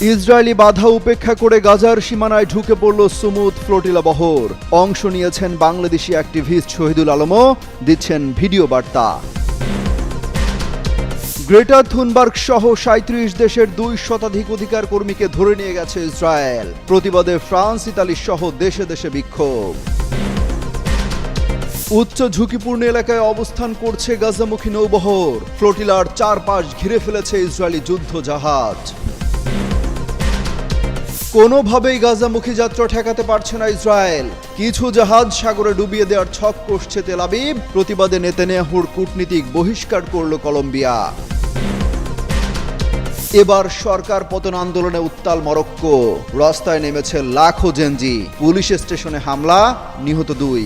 Israeli বাধা উপেক্ষা করে গাজার সীমানায় ঢুকে পড়ল সুমুদ ফ্লোটিলা বহর। অংশ নিয়েছেন বাংলাদেশি অ্যাক্টিভিস্ট শহীদুল আলমও দিচ্ছেন ভিডিও বার্তা। গ্রেটা থুনবার্গ সহ ৩৭ দেশের ২০ শতাধিক অধিকার কর্মীকে ধরে নিয়ে গেছে ইসরায়েল। প্রতিবাদে ফ্রান্স, ইতালি সহ দেশে দেশে বিক্ষোভ। উচ্চ ঝুঁকিপূর্ণ এলাকায় অবস্থান করছে গাজামুখী নৌবহর। ফ্লোটিলার চারপাশ ঘিরে ফেলেছে ইসরায়েলি যুদ্ধ জাহাজ। কোনোভাবেই গাজামুখী যাত্রা ঠেকাতে পারছে না ইসরায়েল। কিছু জাহাজ সাগরে ডুবিয়ে দেওয়ার ছক কষছে তেল আবিব। প্রতিবাদে নেতানিয়াহুর কূটনীতিক বহিষ্কার করল কলম্বিয়া। এবার সরকার পতন আন্দোলনে উত্তাল মরক্কো। রাস্তায় নেমেছে লাখো জেনজি। পুলিশ স্টেশনে হামলা, নিহত ২।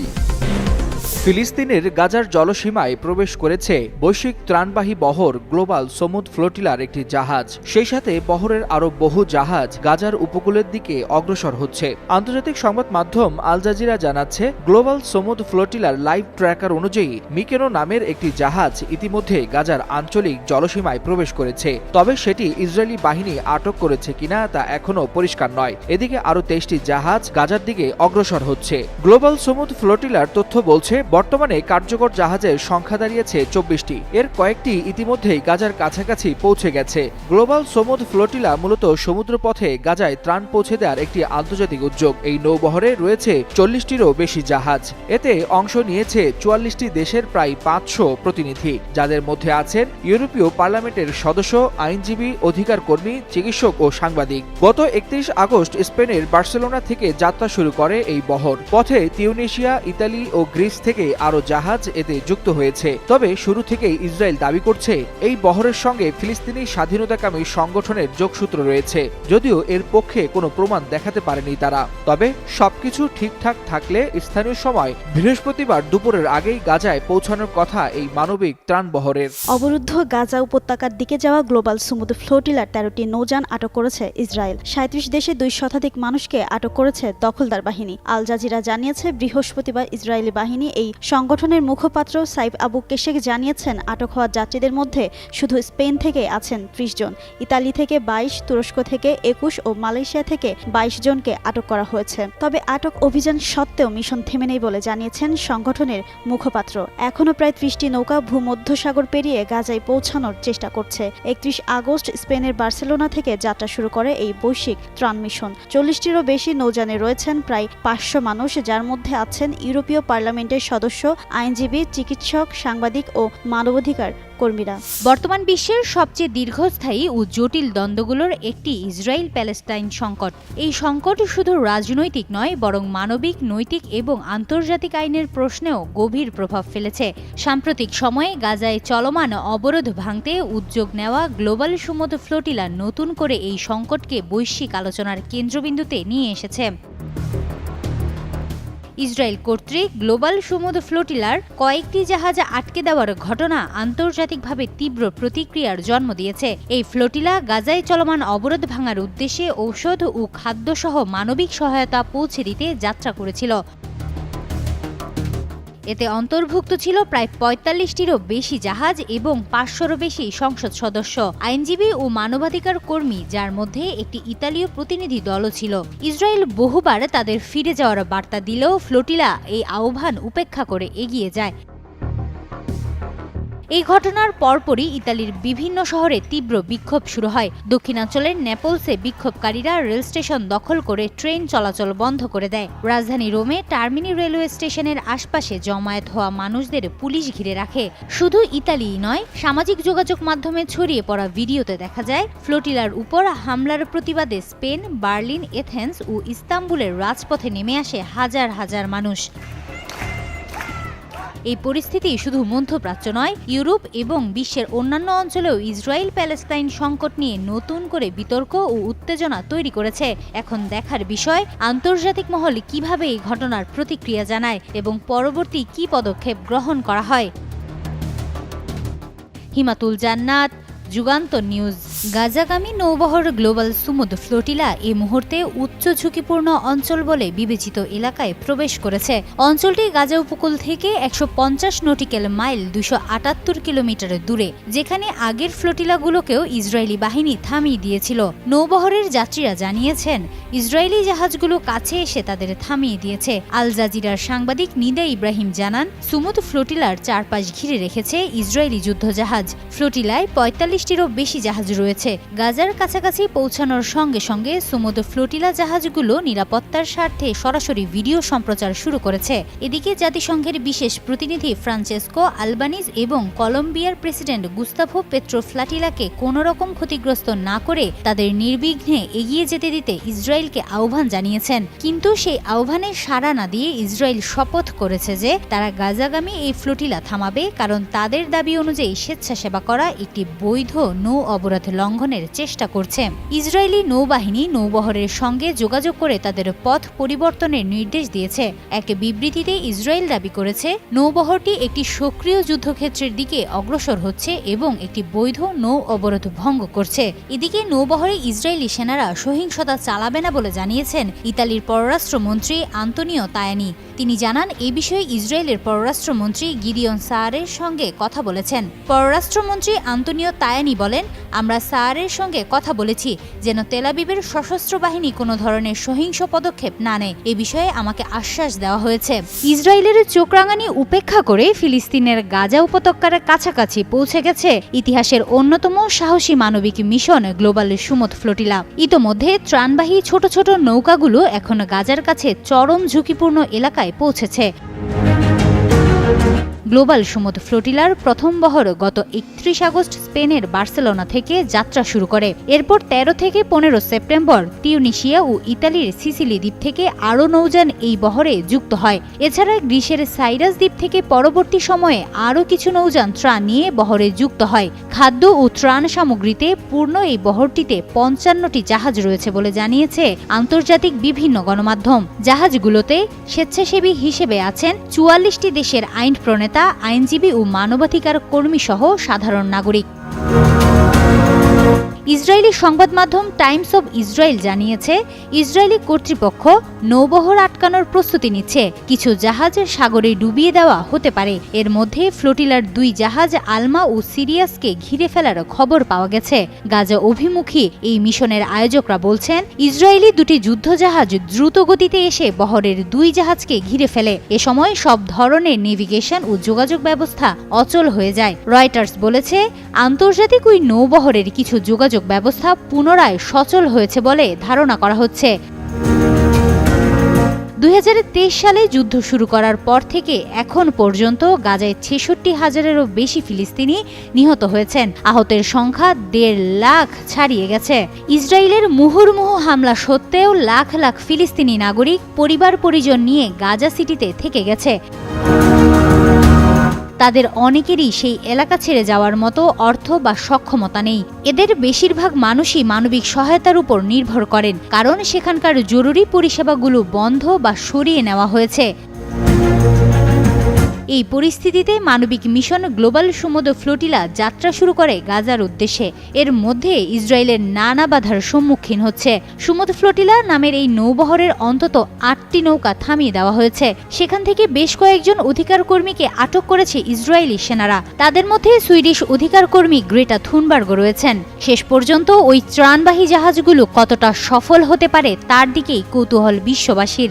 ফিলিস্তিনের গাজার জলসীমায় প্রবেশ করেছে বৈশ্বিক ত্রাণবাহী বহর গ্লোবাল সমুদ ফ্লোটিলার একটি জাহাজ। সেই সাথে বহরের আরও বহু জাহাজ গাজার উপকূলের দিকে অগ্রসর হচ্ছে। আন্তর্জাতিক সংবাদ মাধ্যম আল জাজিরা জানাচ্ছে, গ্লোবাল সমুদ ফ্লোটিলার লাইভ ট্র্যাকার অনুযায়ী মিকেনো নামের একটি জাহাজ ইতিমধ্যে গাজার আঞ্চলিক জলসীমায় প্রবেশ করেছে। তবে সেটি ইসরায়েলি বাহিনী আটক করেছে কিনা তা এখনও পরিষ্কার নয়। এদিকে আরও ২৩টি জাহাজ গাজার দিকে অগ্রসর হচ্ছে। গ্লোবাল সমুদ ফ্লোটিলার তথ্য বলছে, বর্তমানে কার্যকর জাহাজের সংখ্যা দাঁড়িয়েছে ২৪টি। এর কয়েকটি ইতিমধ্যেই গাজার কাছাকাছি পৌঁছে গেছে। গ্লোবাল সমুদ ফ্লোটিলা মূলত সমুদ্রপথে গাজায় ত্রাণ পৌঁছে দেওয়ার একটি আন্তর্জাতিক উদ্যোগ। এই নৌবহরে রয়েছে ৪০টিরও বেশি জাহাজ। এতে অংশ নিয়েছে ৪৪টি দেশের প্রায় ৫০০ প্রতিনিধি, যাদের মধ্যে আছেন ইউরোপীয় পার্লামেন্টের সদস্য, আইনজীবী, অধিকার কর্মী, চিকিৎসক ও সাংবাদিক। গত ৩১ আগস্ট স্পেনের বার্সেলোনা থেকে যাত্রা শুরু করে এই বহর। পথে তিউনিসিয়া, ইতালি ও গ্রিস থেকে আরো জাহাজ এতে যুক্ত হয়েছে। তবে শুরু থেকেই ইসরায়েল দাবি করছে, এই বহরের সঙ্গে ফিলিস্তিনি স্বাধীনতাকামী সংগঠনের যোগসূত্র রয়েছে, যদিও এর পক্ষে কোনো প্রমাণ দেখাতে পারেনি তারা। তবে সবকিছু ঠিকঠাক থাকলে স্থানীয় সময় বৃহস্পতিবার দুপুরের আগেই গাজায় পৌঁছানোর কথা এই মানবিক ত্রাণ বহরের। অবরুদ্ধ গাজা উপত্যকার দিকে যাওয়া গ্লোবাল সমুদ ফ্লোটিলার ১৩টি নৌযান আটক করেছে ইসরায়েল। ৩৭ দেশে ২০ শতাধিক মানুষকে আটক করেছে দখলদার বাহিনী। আল জাজিরা জানিয়েছে, বৃহস্পতিবার ইসরায়েলি বাহিনী এই সংগঠনের মুখপাত্র সাইফ আবু কেশেক জানিয়েছেন, আটক হওয়া যাত্রীদের মধ্যে শুধু স্পেন থেকে আছেন ৩০ জন, ইতালি থেকে ২২, তুরস্ক থেকে ২১ ও মালয়েশিয়া থেকে ২২ জনকে আটক করা হয়েছে। তবে আটক অভিযান সত্ত্বেও মিশন থেমে নেই বলে জানিয়েছেন সংগঠনের মুখপাত্র। এখনও প্রায় ৩০টি নৌকা ভূমধ্যসাগর পেরিয়ে গাজায় পৌঁছানোর চেষ্টা করছে। ৩১ আগস্ট স্পেনের বার্সেলোনা থেকে যাত্রা শুরু করে এই বৈশ্বিক ত্রাণ মিশন। ৪০টিরও বেশি নৌযানে রয়েছেন প্রায় ৫০০ মানুষ, যার মধ্যে আছেন ইউরোপীয় পার্লামেন্টের সদস্য, আইনজীবী, চিকিৎসক, সাংবাদিক ও মানবাধিকার কর্মীরা। বর্তমান বিশ্বের সবচেয়ে দীর্ঘস্থায়ী ও জটিল দ্বন্দ্বগুলোর একটি ইসরায়েল প্যালেস্টাইন সংকট। এই সংকট শুধু রাজনৈতিক নয়, বরং মানবিক, নৈতিক এবং আন্তর্জাতিক আইনের প্রশ্নেও গভীর প্রভাব ফেলেছে। সাম্প্রতিক সময়ে গাজায় চলমান অবরোধ ভাঙতে উদ্যোগ নেওয়া গ্লোবাল সমুদ ফ্লোটিলা নতুন করে এই সংকটকে বৈশ্বিক আলোচনার কেন্দ্রবিন্দুতে নিয়ে এসেছে। ইসরায়েল কর্তৃক গ্লোবাল সমুদ ফ্লোটিলার কয়েকটি জাহাজ আটকে দেওয়ার ঘটনা আন্তর্জাতিকভাবে তীব্র প্রতিক্রিয়ার জন্ম দিয়েছে। এই ফ্লোটিলা গাজায় চলমান অবরোধ ভাঙার উদ্দেশ্যে ঔষধ ও খাদ্যসহ মানবিক সহায়তা পৌঁছে দিতে যাত্রা করেছিল। এতে অন্তর্ভুক্ত ছিল প্রায় ৪৫টিরও বেশি জাহাজ এবং ৫০০রও বেশি সংসদ সদস্য, আইনজীবী ও মানবাধিকার কর্মী, যার মধ্যে একটি ইতালীয় প্রতিনিধি দলও ছিল। ইসরায়েল বহুবার তাদের ফিরে যাওয়ার বার্তা দিলেও ফ্লোটিলা এই আহ্বান উপেক্ষা করে এগিয়ে যায়। এই ঘটনার পরপরই ইতালির বিভিন্ন শহরে তীব্র বিক্ষোভ শুরু হয়। দক্ষিণাঞ্চলের নেপলসে বিক্ষোভকারীরা রেল স্টেশন দখল করে ট্রেন চলাচল বন্ধ করে দেয়। রাজধানী রোমে টার্মিনি রেলওয়ে স্টেশনের আশপাশে জমায়েত হওয়া মানুষদের পুলিশ ঘিরে রাখে। শুধু ইতালিই নয়, সামাজিক যোগাযোগ মাধ্যমে ছড়িয়ে পড়া ভিডিওতে দেখা যায় ফ্লোটিলার উপর হামলার প্রতিবাদে স্পেন, বার্লিন, এথেন্স ও ইস্তাম্বুলের রাজপথে নেমে আসে হাজার হাজার মানুষ। এই পরিস্থিতি শুধু মধ্যপ্রাচ্য নয়, ইউরোপ এবং বিশ্বের অন্যান্য অঞ্চলেও ইসরায়েল প্যালেস্টাইন সংকট নিয়ে নতুন করে বিতর্ক ও উত্তেজনা তৈরি করেছে। এখন দেখার বিষয়, আন্তর্জাতিক মহল কিভাবে এই ঘটনার প্রতিক্রিয়া জানায় এবং পরবর্তী কী পদক্ষেপ গ্রহণ করা হয়। হিমাতুল জান্নাত, যুগান্তর নিউজ। গাজাগামী নৌবহর গ্লোবাল সুমুদ ফ্লোটিলা এই মুহূর্তে উচ্চ ঝুঁকিপূর্ণ অঞ্চল বলে বিবেচিত এলাকায় প্রবেশ করেছে। অঞ্চলটি গাজা উপকূল থেকে 150 নটিক্যাল মাইল 278 কিলোমিটার দূরে, যেখানে আগের ফ্লোটিলাগুলোকেও ইসরায়েলি বাহিনী থামিয়ে দিয়েছিল। নৌবহরের যাত্রীরা জানিয়েছেন ইসরায়েলি জাহাজগুলো কাছে এসে তাদের থামিয়ে দিয়েছে। আল জাজিরার সাংবাদিক নিদা ইব্রাহিম জানান, সুমুদ ফ্লোটিলার চারপাশ ঘিরে রেখেছে ইসরায়েলি যুদ্ধজাহাজ। ফ্লোটিলায় 45টিরও বেশি জাহাজ রয়েছে। গাজার কাছাকাছি পৌঁছানোর সঙ্গে সঙ্গে সুমুদ ফ্লোটিলা জাহাজগুলো নিরাপত্তার স্বার্থে সরাসরি ভিডিও সম্প্রচার শুরু করেছে। এদিকে জাতিসংঘের বিশেষ প্রতিনিধি ফ্রান্সেসকো আলবানিজ এবং কলম্বিয়ার প্রেসিডেন্ট গুস্তাভো পেত্রো ফ্লোটিলাকে কোনো রকম ক্ষতিগ্রস্ত না করে তাদের নির্বিঘ্নে এগিয়ে যেতে দিতে ইসরায়েলকে আহ্বান জানিয়েছেন। কিন্তু সেই আহ্বানে সাড়া না দিয়ে ইসরায়েল শপথ করেছে যে তারা গাজাগামী এই ফ্লোটিলা থামাবে, কারণ তাদের দাবি অনুযায়ী স্বেচ্ছাসেবা করা একটি বৈধ নৌ অবরোধ লঙ্ঘনের চেষ্টা করছে। ইসরায়েলি নৌবাহিনী নৌবহরের সঙ্গে যোগাযোগ করে তাদের পথ পরিবর্তনের নির্দেশ দিয়েছে। এক বিবৃতিতে ইসরায়েল দাবি করেছে নৌবহরটি একটি সক্রিয় যুদ্ধক্ষেত্রের দিকে অগ্রসর হচ্ছে এবং একটি বৈধ নৌ অবরোধ ভঙ্গ করছে। এদিকে নৌবহরে ইসরায়েলি সেনারা সহিংসতা চালাবে না বলে জানিয়েছেন ইতালির পররাষ্ট্রমন্ত্রী আন্তোনিও তায়ানি। তিনি জানান, এই বিষয়ে ইসরায়েলের পররাষ্ট্রমন্ত্রী গিডিয়ন সায়ারের সঙ্গে কথা বলেছেন। পররাষ্ট্রমন্ত্রী আন্তোনিও তায়ানি বলেন, আমরা সায়ারের সঙ্গে কথা বলেছি যেন তেল আবিবের সশস্ত্র বাহিনী কোনো ধরনের সহিংস পদক্ষেপ না নেয়। এ বিষয়ে আমাকে আশ্বাস দেওয়া হয়েছে। ইসরায়েলের চোখরাঙানি উপেক্ষা করে ফিলিস্তিনের গাজা উপত্যকার কাছাকাছি পৌঁছে গেছে ইতিহাসের অন্যতম সাহসী মানবিক মিশন গ্লোবাল সুমুদ ফ্লোটিলা। ইতোমধ্যে ত্রাণবাহী ছোট ছোট নৌকাগুলো এখন গাজার কাছে চরম ঝুঁকিপূর্ণ এলাকায় পৌঁছেছে। গ্লোবাল সুমুদ ফ্লোটিলার প্রথম বহর গত 31 আগস্ট স্পেনের বার্সেলোনা থেকে যাত্রা শুরু করে। এরপর 13 থেকে 15 সেপ্টেম্বর টিউনিশিয়া ও ইতালির সিসিলি দ্বীপ থেকে আরও নৌযান এই বহরে যুক্ত হয়। এছাড়া গ্রিসের সাইরাস দ্বীপ থেকে পরবর্তী সময়ে আরও কিছু নৌযান ত্রাণ নিয়ে বহরে যুক্ত হয়। খাদ্য ও ত্রাণ সামগ্রীতে পূর্ণ এই বহরটিতে 55টি জাহাজ রয়েছে বলে জানিয়েছে আন্তর্জাতিক বিভিন্ন গণমাধ্যম। জাহাজগুলোতে স্বেচ্ছাসেবী হিসেবে আছেন 44টি দেশের আইন প্রণেতা, আইনজীবী ও মানবাধিকার কর্মী সহ সাধারণ নাগরিক। ইসরায়েলি সংবাদ মাধ্যম টাইমস অব ইসরায়েল জানিয়েছে, ইসরায়েলি কর্তৃপক্ষ নৌবহর আটকানোর প্রস্তুতি নিচ্ছে। কিছু জাহাজ সাগরে ডুবিয়ে দেওয়া হতে পারে। এর মধ্যে ফ্লোটিলার 2 জাহাজ আলমা ও সিরিয়াসকে ঘিরে ফেলার খবর পাওয়া গেছে। গাজা অভিমুখী এই মিশনের আয়োজকরা বলছেন, ইসরায়েলি 2টি যুদ্ধজাহাজ দ্রুত গতিতে এসে বহরের 2 জাহাজকে ঘিরে ফেলে। এ সময় সব ধরনের নেভিগেশন ও যোগাযোগ ব্যবস্থা অচল হয়ে যায়। রয়টার্স বলেছে, আন্তর্জাতিক ওই নৌবহরের কিছু যোগাযোগ ব্যবস্থা পুনরায় সচল হয়েছে বলে ধারণা করা হচ্ছে। 2023 সালে যুদ্ধ শুরু করার পর থেকে এখন পর্যন্ত গাজায় 66,000-এরও বেশি ফিলিস্তিনি নিহত হয়েছেন। আহতের সংখ্যা 1.5 লাখ ছাড়িয়ে গেছে। ইসরায়েলের মুহুর্মুহু হামলা সত্ত্বেও লাখ লাখ ফিলিস্তিনি নাগরিক পরিবার পরিজন নিয়ে গাজা সিটিতে থেকে গেছে। তাদের অনেকেরই সেই এলাকা ছেড়ে যাওয়ার মতো অর্থ বা সক্ষমতা নেই। এদের বেশিরভাগ মানুষই মানবিক সহায়তার উপর নির্ভর করেন, কারণ সেখানকার জরুরি পরিষেবাগুলো বন্ধ বা সরিয়ে নেওয়া হয়েছে। এই পরিস্থিতিতে মানবিক মিশন গ্লোবাল সুমুদ ফ্লোটিলা যাত্রা শুরু করে গাজার উদ্দেশ্যে। এর মধ্যে ইসরায়েলের নানা বাধার সম্মুখীন হচ্ছে। সুমুদ ফ্লোটিলা নামের এই নৌবহরের অন্তত 8টি নৌকা থামিয়ে দেওয়া হয়েছে। সেখান থেকে বেশ কয়েকজন অধিকার কর্মীকে আটক করেছে ইসরায়েলি সেনারা। তাদের মধ্যে সুইডিশ অধিকার কর্মী গ্রেটা থুনবার্গ রয়েছেন। শেষ পর্যন্ত ওই ত্রাণবাহী জাহাজগুলো কতটা সফল হতে পারে তার দিকেই কৌতূহল বিশ্ববাসীর।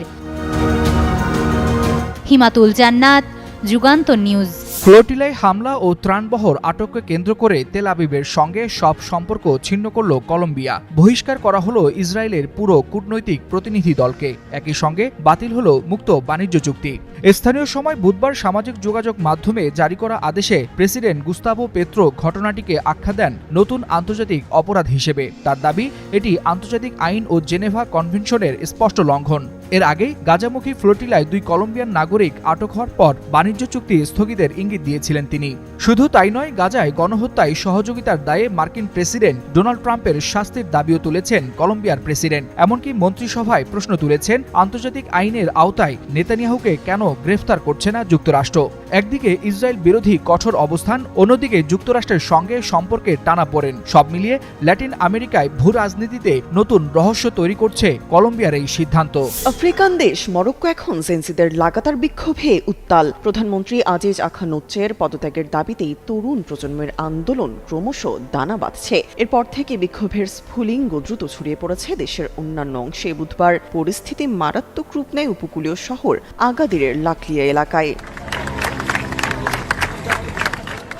হিমাতুল জান্নাত, যুগান্তর নিউজ। ফ্লোটিলায় হামলা ও ত্রাণবহর আটককে কেন্দ্র করে তেল আবিবের সঙ্গে সব সম্পর্ক ছিন্ন করল কলম্বিয়া। বহিষ্কার করা হলো ইসরায়েলের পুরো কূটনৈতিক প্রতিনিধি দলকে। একই সঙ্গে বাতিল হলো মুক্ত বাণিজ্য চুক্তি। স্থানীয় সময় বুধবার সামাজিক যোগাযোগ মাধ্যমে জারি করা আদেশে প্রেসিডেন্ট গুস্তাভো পেত্রো ঘটনাটিকে আখ্যা দেন নতুন আন্তর্জাতিক অপরাধ হিসেবে। তার দাবি, এটি আন্তর্জাতিক আইন ও জেনেভা কনভেনশনের স্পষ্ট লঙ্ঘন। এর আগেই গাজামুখী ফ্লোটিলায় 2 কলম্বিয়ান নাগরিক আটক হওয়ার পর বাণিজ্য চুক্তি স্থগিতের ইঙ্গিত দিয়েছিলেন তিনি। শুধু তাই নয়, গাজায় গণহত্যায় সহযোগিতার দায়ে মার্কিন প্রেসিডেন্ট ডোনাল্ড ট্রাম্পের শাস্তির দাবিও তুলেছেন কলম্বিয়ার প্রেসিডেন্ট। এমনকি মন্ত্রিসভায় প্রশ্ন তুলেছেন আন্তর্জাতিক আইনের আওতায় নেতানিয়াহুকে কেন গ্রেফতার করছে না যুক্তরাষ্ট্র। একদিকে ইসরায়েল বিরোধী কঠোর অবস্থান, অন্যদিকে যুক্তরাষ্ট্রের সঙ্গে সম্পর্কে টানাপোড়েন, সব মিলিয়ে ল্যাটিন আমেরিকায় ভূ রাজনীতিতে নতুন রহস্য তৈরি করছে কলম্বিয়ার এই সিদ্ধান্ত। আফ্রিকান দেশ মরক্কো এখন জেনজিদের লাগাতার বিক্ষোভে উত্তাল। প্রধানমন্ত্রী আজিজ আখানুচ্চের পদত্যাগের দাবিতেই তরুণ প্রজন্মের আন্দোলন ক্রমশ দানা বাঁধছে। এরপর থেকে বিক্ষোভের স্ফুলিঙ্গ দ্রুত ছড়িয়ে পড়েছে দেশের অন্যান্য অংশে। বুধবার পরিস্থিতি মারাত্মক রূপ নেয় উপকূলীয় শহর আগাদিরের লাকলিয়া এলাকায়।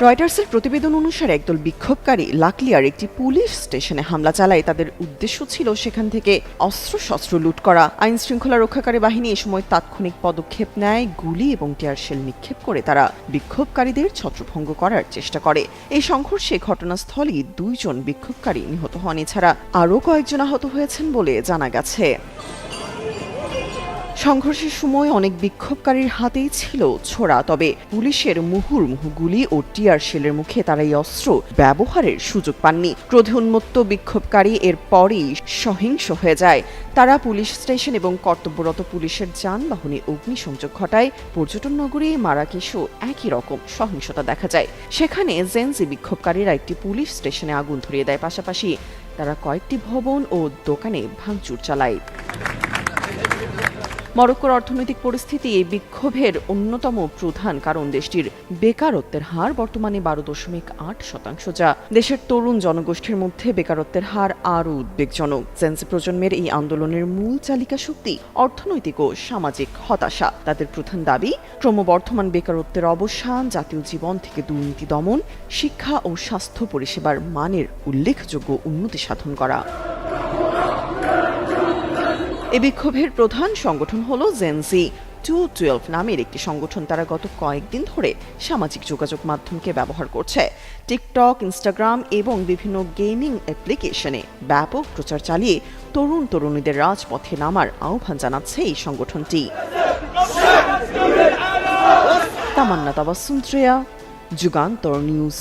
রয়টার্সের প্রতিবেদন অনুসারে একদল বিক্ষোভকারী লাকলিয়ার একটি পুলিশ স্টেশনে হামলা চালায়। তাদের উদ্দেশ্য ছিল সেখান থেকে অস্ত্রশস্ত্র লুট করা। আইন শৃঙ্খলা রক্ষাকারী বাহিনী এ সময় তাৎক্ষণিক পদক্ষেপ নেয়। গুলি এবং টিয়ারশেল নিক্ষেপ করে তারা বিক্ষোভকারীদের ছত্রভঙ্গ করার চেষ্টা করে। এই সংঘর্ষে ঘটনাস্থলেই 2 জন বিক্ষোভকারী নিহত হন। এছাড়া আরও কয়েকজন আহত হয়েছেন বলে জানা গেছে। সংঘর্ষের সময় অনেক বিক্ষোভকারীর হাতেই ছিল ছোড়া, তবে পুলিশের মুহুর্মুহু গুলি ও টিয়ার শেলের মুখে তারা এই অস্ত্র ব্যবহারের সুযোগ পাননি। ক্রোধে উন্মত্ত বিক্ষোভকারী এর পরেই সহিংস হয়ে যায়। তারা পুলিশ স্টেশন এবং কর্তব্যরত পুলিশের যানবাহনে অগ্নিসংযোগ ঘটায়। পর্যটন নগরী মারাকেশেও একই রকম সহিংসতা দেখা যায়। সেখানে জেনজি বিক্ষোভকারীরা একটি পুলিশ স্টেশনে আগুন ধরিয়ে দেয়। পাশাপাশি তারা কয়েকটি ভবন ও দোকানে ভাঙচুর চালায়। মরক্কোর অর্থনৈতিক পরিস্থিতি এই বিক্ষোভের অন্যতম প্রধান কারণ। দেশটির বেকারত্বের হার বর্তমানে 12.8%, যা দেশের তরুণ জনগোষ্ঠীর মধ্যে বেকারত্বের হার আরও উদ্বেগজনক। জেনজি প্রজন্মের এই আন্দোলনের মূল চালিকা শক্তি অর্থনৈতিক ও সামাজিক হতাশা। তাদের প্রধান দাবি ক্রমবর্ধমান বেকারত্বের অবসান, জাতীয় জীবন থেকে দুর্নীতি দমন, শিক্ষা ও স্বাস্থ্য পরিষেবার মানের উল্লেখযোগ্য উন্নতি সাধন করা। এই বিক্ষোভের প্রধান সংগঠন হল জেনজি 212 নামের একটি সংগঠন। তারা গত কয়েকদিন ধরে সামাজিক যোগাযোগ মাধ্যমকে ব্যবহার করছে। টিকটক, ইনস্টাগ্রাম এবং বিভিন্ন গেমিং অ্যাপ্লিকেশনে ব্যাপক প্রচার চালিয়ে তরুণীদের রাজপথে নামার আহ্বান জানাচ্ছে এই সংগঠনটি। তামান্না তাবাসসুম, যুগান্তর নিউজ।